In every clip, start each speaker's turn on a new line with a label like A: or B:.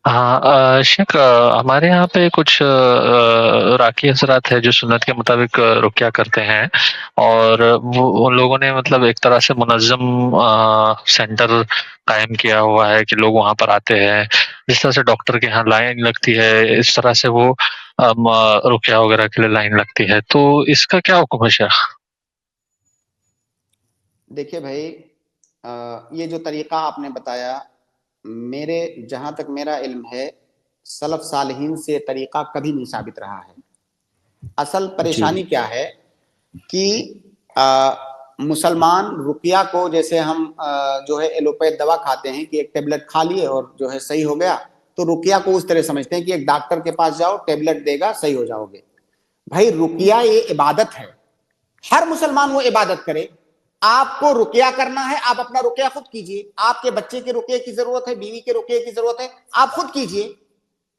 A: ہاں شیخ، ہمارے یہاں پہ کچھ راکی حضرات ہے جو سنت کے مطابق رقیہ کرتے ہیں، اور وہ ان لوگوں نے مطلب ایک طرح سے منظم سینٹر قائم کیا ہوا ہے کہ لوگ وہاں پر آتے ہیں، جس طرح سے ڈاکٹر کے یہاں لائن لگتی ہے اس طرح سے وہ رقیہ وغیرہ کے لیے لائن لگتی ہے، تو اس کا کیا حکم ہے شیخ؟
B: دیکھیے بھائی، یہ جو طریقہ آپ نے بتایا، میرے جہاں تک میرا علم ہے سلف صالحین سے طریقہ کبھی نہیں ثابت رہا ہے۔ اصل
A: جی
B: پریشانی کیا ہے کہ مسلمان رقیہ کو، جیسے ہم جو ہے ایلوپیتھ دوا کھاتے ہیں کہ ایک ٹیبلٹ کھا لیے اور جو ہے صحیح ہو گیا، تو رقیہ کو اس طرح سمجھتے ہیں کہ ایک ڈاکٹر کے پاس جاؤ، ٹیبلٹ دے گا، صحیح ہو جاؤ گے۔ بھائی رقیہ یہ عبادت ہے، ہر مسلمان وہ عبادت کرے۔ آپ کو رقیہ کرنا ہے، آپ اپنا رقیہ خود کیجئے۔ آپ کے بچے کے رقیہ کی ضرورت ہے، بیوی کے رقیہ کی ضرورت ہے، آپ خود کیجئے۔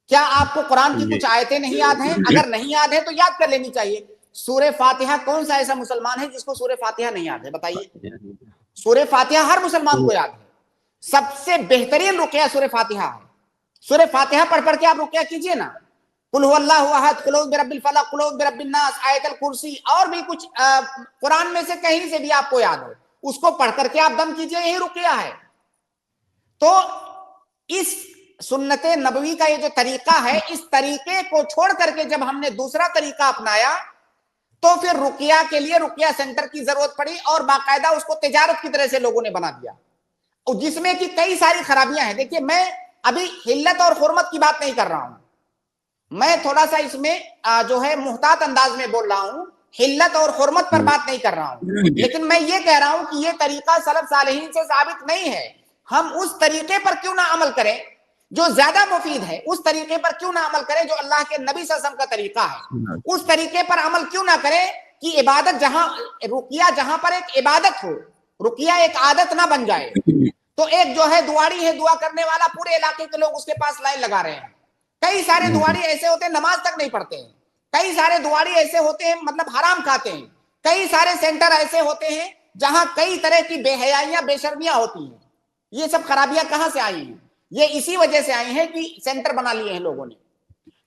B: کیا آپ کو قرآن کی
A: جی
B: کچھ آیتیں نہیں یاد ہیں؟ اگر نہیں یاد ہے تو یاد کر لینی چاہیے۔ سورہ فاتحہ، کون سا ایسا مسلمان ہے جس کو سورہ فاتحہ نہیں یاد ہے؟ بتائیے۔ سورہ فاتحہ ہر مسلمان کو یاد ہے۔ سب سے بہترین رقیہ سورہ فاتحہ ہے۔ سورہ فاتحہ پڑھ کے آپ رقیہ کیجئے نا، قل هو اللہ احد، قل اعوذ برب الفلق، قل اعوذ برب الناس، آیت الکرسی، اور بھی کچھ قرآن میں سے کہیں سے بھی آپ کو یاد ہو، اس کو پڑھ کر کے آپ دم کیجئے، یہی رقیہ ہے۔ تو اس سنت نبوی کا یہ جو طریقہ ہے، اس طریقے کو چھوڑ کر کے جب ہم نے دوسرا طریقہ اپنایا تو پھر رقیہ کے لیے رقیہ سینٹر کی ضرورت پڑی، اور باقاعدہ اس کو تجارت کی طرح سے لوگوں نے بنا دیا، جس میں کہ کئی ساری خرابیاں ہیں۔ دیکھیے، میں ابھی حلت اور حرمت کی بات نہیں کر رہا ہوں، میں تھوڑا سا اس میں جو ہے محتاط انداز میں بول رہا ہوں، حلت اور حرمت پر بات نہیں کر رہا ہوں، لیکن میں یہ کہہ رہا ہوں کہ یہ طریقہ سلف صالحین سے ثابت نہیں ہے۔ ہم اس طریقے پر کیوں نہ عمل کریں جو زیادہ مفید ہے؟ اس طریقے پر کیوں نہ عمل کریں جو اللہ کے نبی صلی اللہ علیہ وسلم کا طریقہ ہے؟ اس طریقے پر عمل کیوں نہ کریں کہ عبادت جہاں، رقیہ جہاں پر ایک عبادت ہو، رقیہ ایک عادت نہ بن جائے۔ تو ایک جو ہے دعاڑی ہے، دعا کرنے والا، پورے علاقے کے لوگ اس کے پاس لائن لگا رہے ہیں۔ کئی سارے دعاڑی ایسے ہوتے ہیں نماز تک نہیں پڑھتے ہیں، کئی سارے دعاڑی ایسے ہوتے ہیں مطلب حرام کھاتے ہیں، کئی سارے سینٹر ایسے ہوتے ہیں جہاں کئی طرح کی بے حیائیاں، بے شرمیاں ہوتی ہیں۔ یہ سب خرابیاں کہاں سے آئی ہیں؟ یہ اسی وجہ سے آئی ہیں کہ سینٹر بنا لیے ہیں لوگوں نے۔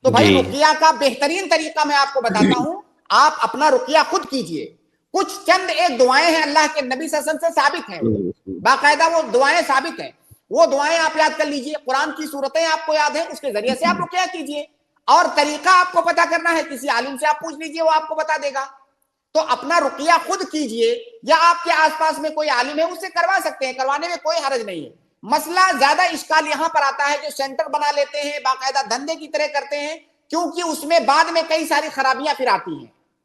B: تو بھائی
A: جی
B: رقیہ کا بہترین طریقہ میں آپ کو بتاتا ہوں، آپ اپنا رقیہ خود کیجئے۔ کچھ چند ایک دعائیں ہیں اللہ کے نبی صلی اللہ علیہ وسلم سے ثابت ہیں، باقاعدہ وہ دعائیں ثابت ہیں، وہ دعائیں آپ یاد کر لیجئے، قرآن کی صورتیں آپ کو یاد ہیں، اس کے ذریعے سے آپ رقیہ کیجئے۔ اور طریقہ آپ کو پتا کرنا ہے، کسی عالم سے آپ پوچھ لیجئے، وہ آپ کو بتا دے گا۔ تو اپنا رقیہ خود کیجئے، یا آپ کے آس پاس میں کوئی عالم ہے اس سے کروا سکتے ہیں، کروانے میں کوئی حرج نہیں ہے۔ مسئلہ زیادہ اشکال یہاں پر آتا ہے جو سینٹر بنا لیتے ہیں، باقاعدہ دھندے کی طرح کرتے ہیں، کیونکہ اس میں بعد میں کئی ساری خرابیاں پھر آتی ہیں۔